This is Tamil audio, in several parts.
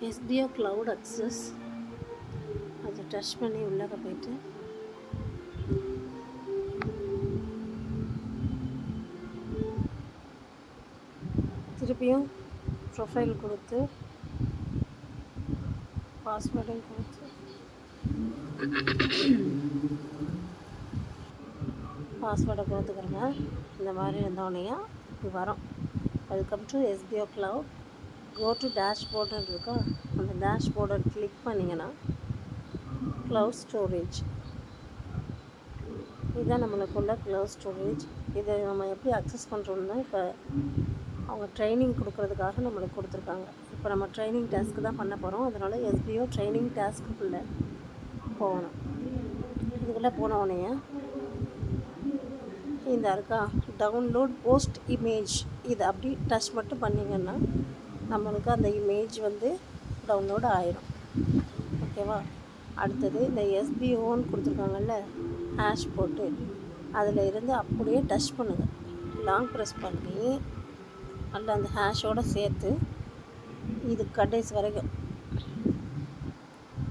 SBO Cloud Access அதை டச் பண்ணி உள்ளே போயிட்டு திருப்பியும் ப்ரொஃபைல் கொடுத்து பாஸ்வேர்டும் கொடுத்து பாஸ்வேர்டை கொடுத்துக்கிறேங்க. இந்த மாதிரி இருந்தோடனே இப்படி வரும். Welcome to SBO Cloud. Go to டேஷ்போர்டுன்னு இருக்கா, அந்த டேஷ்போர்டை கிளிக் பண்ணிங்கன்னா க்ளவுட் ஸ்டோரேஜ், இதுதான் நம்மளுக்குள்ள க்ளவுட் ஸ்டோரேஜ். இதை நம்ம எப்படி அக்சஸ் பண்ணுறோம்னா, இப்போ அவங்க ட்ரைனிங் கொடுக்குறதுக்காக நம்மளுக்கு கொடுத்துருக்காங்க. இப்போ நம்ம ட்ரைனிங் டாஸ்க்கு தான் பண்ண போகிறோம். அதனால் SBO ட்ரைனிங் டாஸ்க்குள்ளே போகணும். இதுக்குள்ளே போன உடனே இந்த இருக்கா டவுன்லோட் போஸ்ட் இமேஜ், இது அப்படி டச் மட்டும் பண்ணிங்கன்னா நம்மளுக்கு அந்த இமேஜ் வந்து டவுன்லோட் ஆயிடும். ஓகேவா? அடுத்தது இந்த SBOன்னு கொடுத்துருக்காங்கல்ல, ஹேஷ் போட்டு அதில் இருந்து அப்படியே டச் பண்ணுங்கள். லாங் ப்ரெஸ் பண்ணி அதில் அந்த ஹேஷோடு சேர்த்து இது கடைசி வரைக்கும்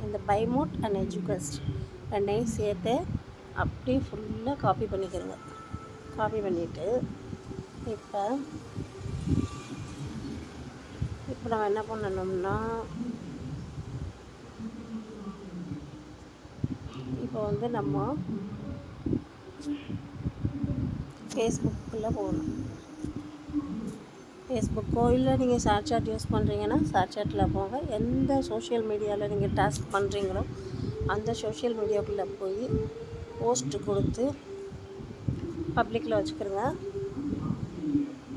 இந்த பைமோட் அண்ட் எஜுகஸ்ட் ரெண்டையும் சேர்த்து அப்படியே ஃபுல்லாக காப்பி பண்ணிக்கிறேங்க. காப்பி பண்ணிவிட்டு இப்போ நம்ம என்ன பண்ணணும்னா, இப்போ வந்து நம்ம ஃபேஸ்புக்கில் போகணும். ஃபேஸ்புக்கோ இல்லை நீங்கள் ஷேர் சாட் யூஸ் பண்ணுறீங்கன்னா ஷேர் சாட்டில் போங்க. எந்த சோஷியல் மீடியாவில் நீங்கள் டாஸ்க் பண்ணுறீங்களோ அந்த சோஷியல் மீடியாவுக்குள்ளே போய் போஸ்ட்டு கொடுத்து பப்ளிக்கில் வச்சுக்கிறோங்க.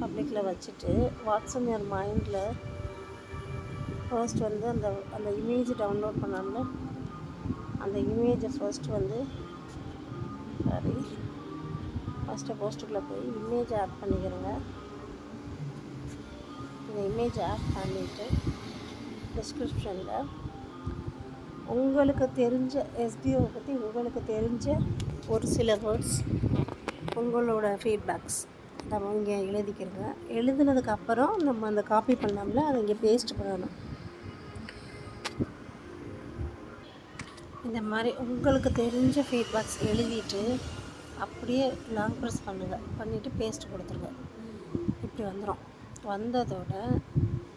பப்ளிக்கில் வச்சுட்டு வாட்ஸ்அப் யுவர் மைண்டில் ஃபர்ஸ்ட் வந்து அந்த இமேஜ் டவுன்லோட் பண்ணாமல அந்த இமேஜை ஃபஸ்ட்டு போஸ்ட்டுக்குள்ளே போய் இமேஜ் ஆட் பண்ணிக்கிறேங்க. இந்த இமேஜ் ஆட் பண்ணிவிட்டு டிஸ்கிரிப்ஷனில் உங்களுக்கு தெரிஞ்ச SBOவை பற்றி உங்களுக்கு தெரிஞ்ச ஒரு சில வேர்ட்ஸ், உங்களோட ஃபீட்பேக்ஸ் நம்ம இங்கே எழுதிக்கிறோங்க. எழுதுனதுக்கப்புறம் நம்ம அந்த காப்பி பண்ணோம்ல அதை இங்கே பேஸ்ட் பண்ணணும். இந்த மாதிரி உங்களுக்கு தெரிஞ்ச ஃபீட்பேக்ஸ் எழுதிட்டு அப்படியே லாங் ப்ரெஸ் பண்ணுங்கள். பண்ணிவிட்டு பேஸ்ட் கொடுத்துருங்க. இப்படி வந்துடும். வந்ததோட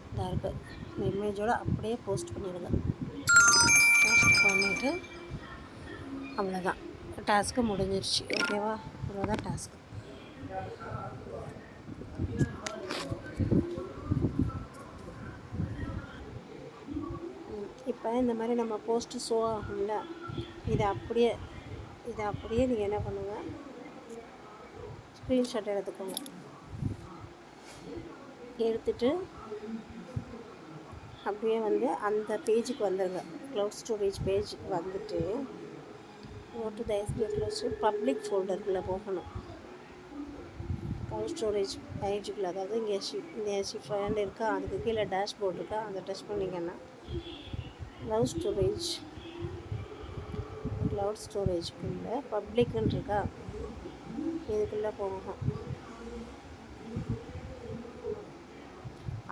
இதாக இருக்குது இந்த இமேஜோடு அப்படியே போஸ்ட் பண்ணிவிடுங்க. போஸ்ட் பண்ணிவிட்டு அவ்வளோதான், டாஸ்க்கு முடிஞ்சிருச்சு. ஓகேவா? அவ்வளோதான் டாஸ்க்கு. இப்போ இந்த மாதிரி நம்ம போஸ்ட்டு ஷோ ஆகும்ல, இதை அப்படியே நீங்கள் என்ன பண்ணுங்கள், ஸ்க்ரீன்ஷாட் எடுத்துக்கோங்க. எடுத்துகிட்டு அப்படியே வந்து அந்த பேஜுக்கு வந்துடுங்க. க்ளவுட் ஸ்டோரேஜ் பேஜுக்கு வந்துட்டு go to the SBO Cloud public ஃபோல்டருக்குள்ளே போகணும். க்ளவுட் ஸ்டோரேஜ் பேஜுக்குள்ளே, அதாவது இங்கே ஷிஃப்ட் இருக்கா, அதுக்கு கீழே டேஷ்போர்ட் இருக்கா, அதை டச் பண்ணிங்கன்னா க்ளவுட் ஸ்டோரேஜ்க்குள்ளே பப்ளிக்னு இருக்கா, இதுக்குள்ளே போகணும்.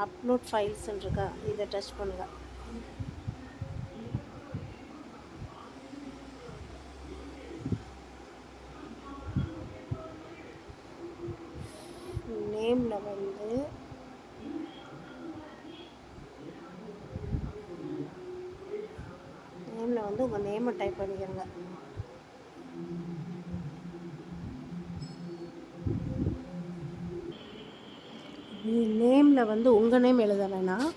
அப்லோட் ஃபைல்ஸ்ன்னு இருக்கா, இதை டச் பண்ணுங்கள். நேமில் வந்து உங்கள் நேமை டைப் பண்ணிக்கிறங்க. நேமில் வந்து உங்கள் நேம் எழுத வேணாம்.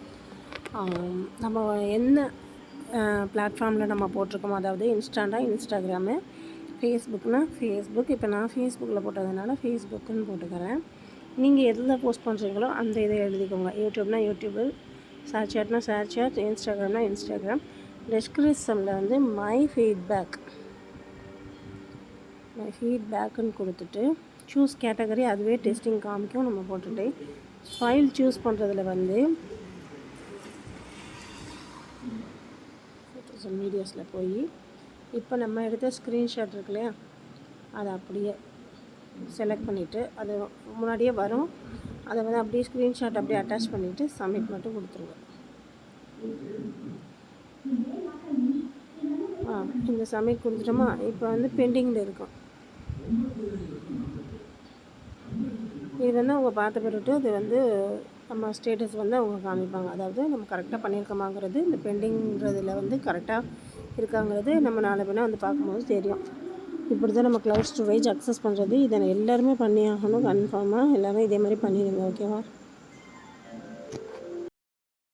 நம்ம என்ன பிளாட்ஃபார்மில் நம்ம போட்டிருக்கோமோ, அதாவது இன்ஸ்டாகிராமு, ஃபேஸ்புக்னால் ஃபேஸ்புக். இப்போ நான் ஃபேஸ்புக்கில் போட்டதுனால ஃபேஸ்புக்குன்னு போட்டுக்கிறேன். நீங்கள் எதில் போஸ்ட் பண்ணுறீங்களோ அந்த இதை எழுதிக்கோங்க. யூடியூப்னா யூடியூபு, ஷேர் சாட்னா ஷேர் சாட், இன்ஸ்டாகிராம்னா இன்ஸ்டாகிராம். டிஸ்கிரிப்ஷனில் வந்து மை ஃபீட்பேக்குன்னு கொடுத்துட்டு சூஸ் கேட்டகரி, அதுவே டெஸ்டிங் காமிக்கும். நம்ம போட்டுட்டு ஃபைல் சூஸ் பண்ணுறதுல வந்து ஃபோட்டோஸ் வீடியோஸில் போய் இப்போ நம்ம எடுத்த ஸ்க்ரீன்ஷாட் இருக்கு இல்லையா, அதை அப்படியே செலக்ட் பண்ணிவிட்டு அது முன்னாடியே வரும், அதை வந்து அப்படியே ஸ்க்ரீன்ஷாட் அப்படியே அட்டாச் பண்ணிவிட்டு சப்மிட் மட்டும் கொடுத்துருங்க. இந்த சப்மிட் கொடுத்துட்டோமா. இப்போ வந்து பெண்டிங்கில் இருக்கும். இது வந்து அவங்க பார்த்த பிறகு அது வந்து நம்ம ஸ்டேட்டஸ் வந்து அவங்க காமிப்பாங்க. அதாவது நம்ம கரெக்டாக பண்ணியிருக்கோமாங்கிறது இந்த பெண்டிங்கிறதுல வந்து கரெக்டாக இருக்காங்கிறது நம்ம நாளை பின்ன வந்து பார்க்கும்போது தெரியும். இப்படி தான் நம்ம க்ளவுட் ஸ்டோரேஜ் அக்சஸ் பண்ணுறது. இதை எல்லாருமே பண்ணி ஆகணும். கன்ஃபார்மாக எல்லோரும் இதே மாதிரி பண்ணிடுங்க. ஓகேவா?